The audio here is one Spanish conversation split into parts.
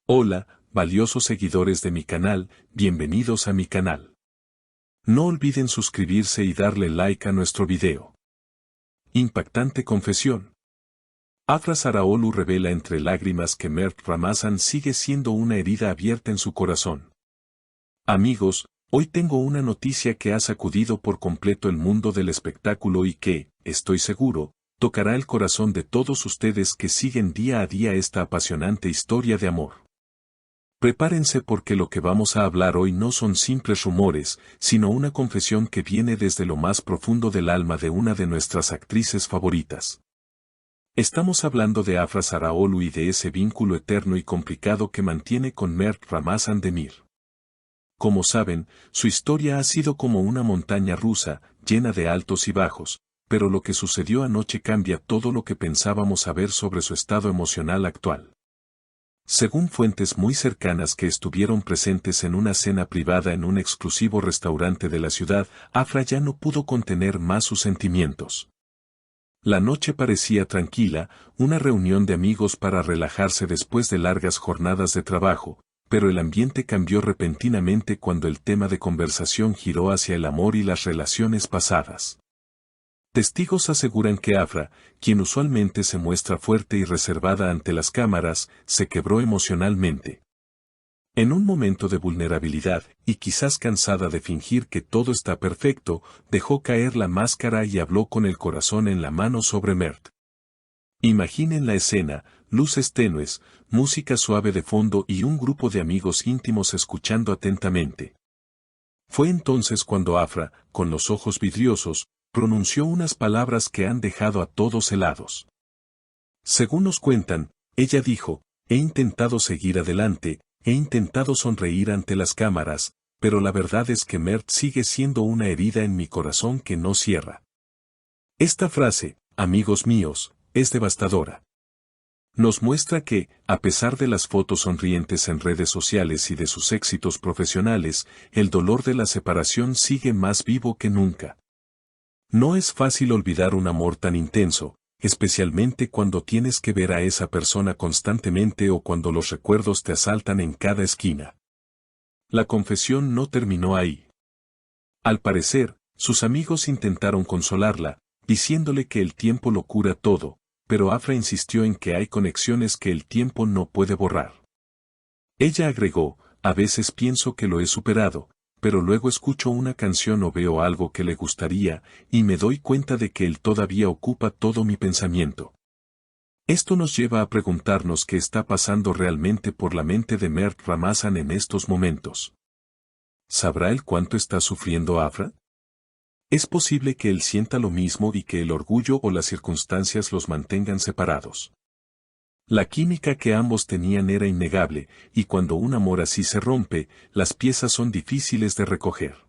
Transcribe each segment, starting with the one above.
Hola, valiosos seguidores de mi canal, bienvenidos a mi canal. No olviden suscribirse y darle like a nuestro video. Impactante confesión. Afra Saraolu revela entre lágrimas que Mert Ramazan sigue siendo una herida abierta en su corazón. Amigos, hoy tengo una noticia que ha sacudido por completo el mundo del espectáculo y que, estoy seguro, tocará el corazón de todos ustedes que siguen día a día esta apasionante historia de amor. Prepárense porque lo que vamos a hablar hoy no son simples rumores, sino una confesión que viene desde lo más profundo del alma de una de nuestras actrices favoritas. Estamos hablando de Afra Saraolu y de ese vínculo eterno y complicado que mantiene con Mert Ramazan Demir. Como saben, su historia ha sido como una montaña rusa, llena de altos y bajos, pero lo que sucedió anoche cambia todo lo que pensábamos saber sobre su estado emocional actual. Según fuentes muy cercanas que estuvieron presentes en una cena privada en un exclusivo restaurante de la ciudad, Afra ya no pudo contener más sus sentimientos. La noche parecía tranquila, una reunión de amigos para relajarse después de largas jornadas de trabajo, pero el ambiente cambió repentinamente cuando el tema de conversación giró hacia el amor y las relaciones pasadas. Testigos aseguran que Afra, quien usualmente se muestra fuerte y reservada ante las cámaras, se quebró emocionalmente. En un momento de vulnerabilidad, y quizás cansada de fingir que todo está perfecto, dejó caer la máscara y habló con el corazón en la mano sobre Mert. Imaginen la escena, luces tenues, música suave de fondo y un grupo de amigos íntimos escuchando atentamente. Fue entonces cuando Afra, con los ojos vidriosos, pronunció unas palabras que han dejado a todos helados. Según nos cuentan, ella dijo, he intentado seguir adelante, he intentado sonreír ante las cámaras, pero la verdad es que Mert sigue siendo una herida en mi corazón que no cierra. Esta frase, amigos míos, es devastadora. Nos muestra que, a pesar de las fotos sonrientes en redes sociales y de sus éxitos profesionales, el dolor de la separación sigue más vivo que nunca. No es fácil olvidar un amor tan intenso, especialmente cuando tienes que ver a esa persona constantemente o cuando los recuerdos te asaltan en cada esquina. La confesión no terminó ahí. Al parecer, sus amigos intentaron consolarla, diciéndole que el tiempo lo cura todo, pero Afra insistió en que hay conexiones que el tiempo no puede borrar. Ella agregó, a veces pienso que lo he superado, pero luego escucho una canción o veo algo que le gustaría, y me doy cuenta de que él todavía ocupa todo mi pensamiento. Esto nos lleva a preguntarnos qué está pasando realmente por la mente de Mert Ramazan en estos momentos. ¿Sabrá él cuánto está sufriendo Afra? Es posible que él sienta lo mismo y que el orgullo o las circunstancias los mantengan separados. La química que ambos tenían era innegable, y cuando un amor así se rompe, las piezas son difíciles de recoger.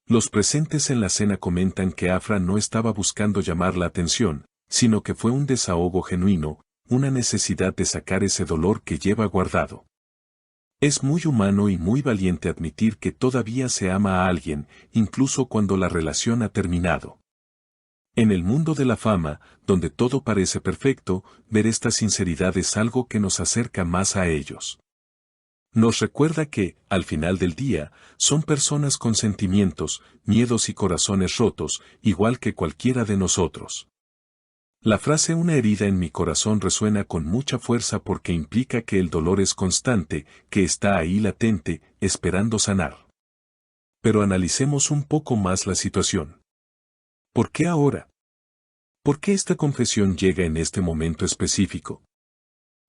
Los presentes en la cena comentan que Afra no estaba buscando llamar la atención, sino que fue un desahogo genuino, una necesidad de sacar ese dolor que lleva guardado. Es muy humano y muy valiente admitir que todavía se ama a alguien, incluso cuando la relación ha terminado. En el mundo de la fama, donde todo parece perfecto, ver esta sinceridad es algo que nos acerca más a ellos. Nos recuerda que, al final del día, son personas con sentimientos, miedos y corazones rotos, igual que cualquiera de nosotros. La frase "una herida en mi corazón" resuena con mucha fuerza porque implica que el dolor es constante, que está ahí latente, esperando sanar. Pero analicemos un poco más la situación. ¿Por qué ahora? ¿Por qué esta confesión llega en este momento específico?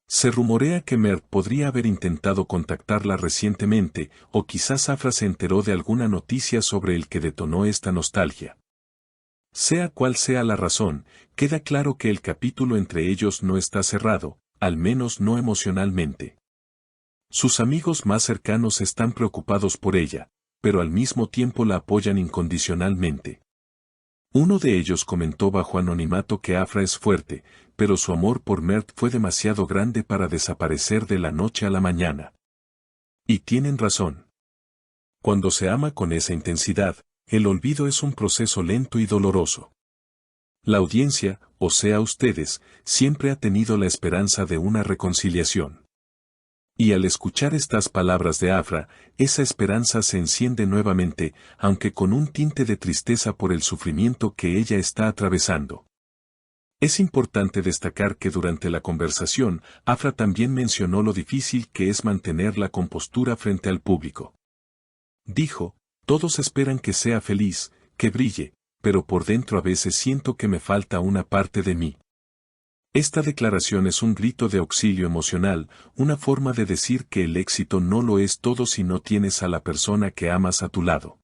Se rumorea que Mert podría haber intentado contactarla recientemente, o quizás Afra se enteró de alguna noticia sobre el que detonó esta nostalgia. Sea cual sea la razón, queda claro que el capítulo entre ellos no está cerrado, al menos no emocionalmente. Sus amigos más cercanos están preocupados por ella, pero al mismo tiempo la apoyan incondicionalmente. Uno de ellos comentó bajo anonimato que Afra es fuerte, pero su amor por Mert fue demasiado grande para desaparecer de la noche a la mañana. Y tienen razón. Cuando se ama con esa intensidad, el olvido es un proceso lento y doloroso. La audiencia, o sea ustedes, siempre ha tenido la esperanza de una reconciliación. Y al escuchar estas palabras de Afra, esa esperanza se enciende nuevamente, aunque con un tinte de tristeza por el sufrimiento que ella está atravesando. Es importante destacar que durante la conversación, Afra también mencionó lo difícil que es mantener la compostura frente al público. Dijo, todos esperan que sea feliz, que brille, pero por dentro a veces siento que me falta una parte de mí. Esta declaración es un grito de auxilio emocional, una forma de decir que el éxito no lo es todo si no tienes a la persona que amas a tu lado.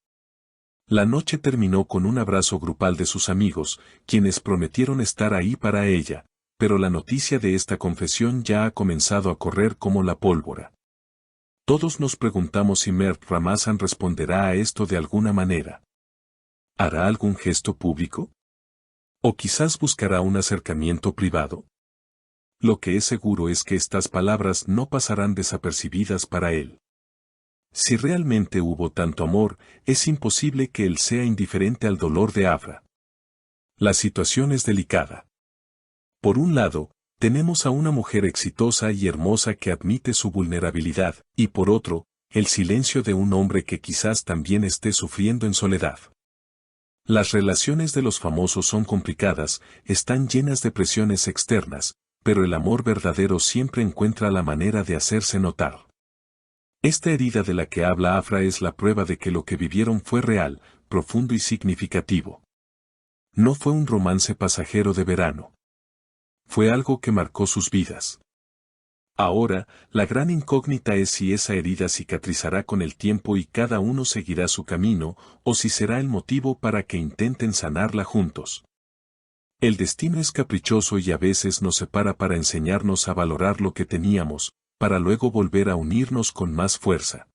La noche terminó con un abrazo grupal de sus amigos, quienes prometieron estar ahí para ella, pero la noticia de esta confesión ya ha comenzado a correr como la pólvora. Todos nos preguntamos si Mert Ramazan responderá a esto de alguna manera. ¿Hará algún gesto público? ¿O quizás buscará un acercamiento privado? Lo que es seguro es que estas palabras no pasarán desapercibidas para él. Si realmente hubo tanto amor, es imposible que él sea indiferente al dolor de Afra. La situación es delicada. Por un lado, tenemos a una mujer exitosa y hermosa que admite su vulnerabilidad, y por otro, el silencio de un hombre que quizás también esté sufriendo en soledad. Las relaciones de los famosos son complicadas, están llenas de presiones externas, pero el amor verdadero siempre encuentra la manera de hacerse notar. Esta herida de la que habla Afra es la prueba de que lo que vivieron fue real, profundo y significativo. No fue un romance pasajero de verano. Fue algo que marcó sus vidas. Ahora, la gran incógnita es si esa herida cicatrizará con el tiempo y cada uno seguirá su camino, o si será el motivo para que intenten sanarla juntos. El destino es caprichoso y a veces nos separa para enseñarnos a valorar lo que teníamos, para luego volver a unirnos con más fuerza.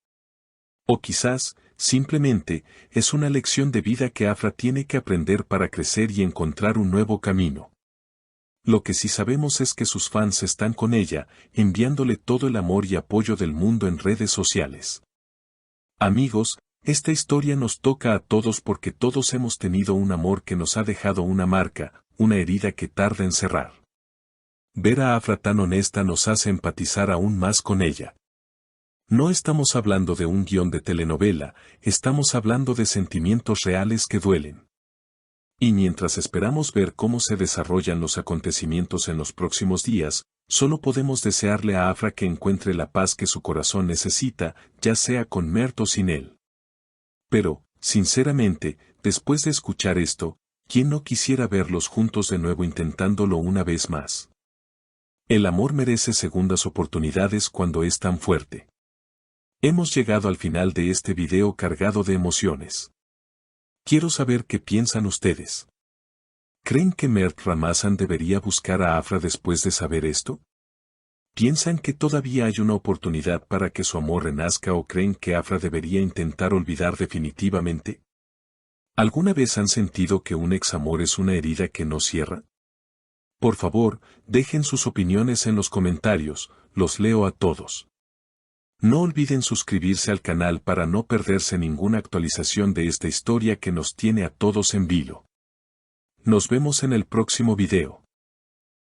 O quizás, simplemente, es una lección de vida que Afra tiene que aprender para crecer y encontrar un nuevo camino. Lo que sí sabemos es que sus fans están con ella, enviándole todo el amor y apoyo del mundo en redes sociales. Amigos, esta historia nos toca a todos porque todos hemos tenido un amor que nos ha dejado una marca, una herida que tarda en cerrar. Ver a Afra tan honesta nos hace empatizar aún más con ella. No estamos hablando de un guión de telenovela, estamos hablando de sentimientos reales que duelen. Y mientras esperamos ver cómo se desarrollan los acontecimientos en los próximos días, solo podemos desearle a Afra que encuentre la paz que su corazón necesita, ya sea con Mert o sin él. Pero, sinceramente, después de escuchar esto, ¿quién no quisiera verlos juntos de nuevo intentándolo una vez más? El amor merece segundas oportunidades cuando es tan fuerte. Hemos llegado al final de este video cargado de emociones. Quiero saber qué piensan ustedes. ¿Creen que Mert Ramazan debería buscar a Afra después de saber esto? ¿Piensan que todavía hay una oportunidad para que su amor renazca o creen que Afra debería intentar olvidar definitivamente? ¿Alguna vez han sentido que un examor es una herida que no cierra? Por favor, dejen sus opiniones en los comentarios, los leo a todos. No olviden suscribirse al canal para no perderse ninguna actualización de esta historia que nos tiene a todos en vilo. Nos vemos en el próximo video.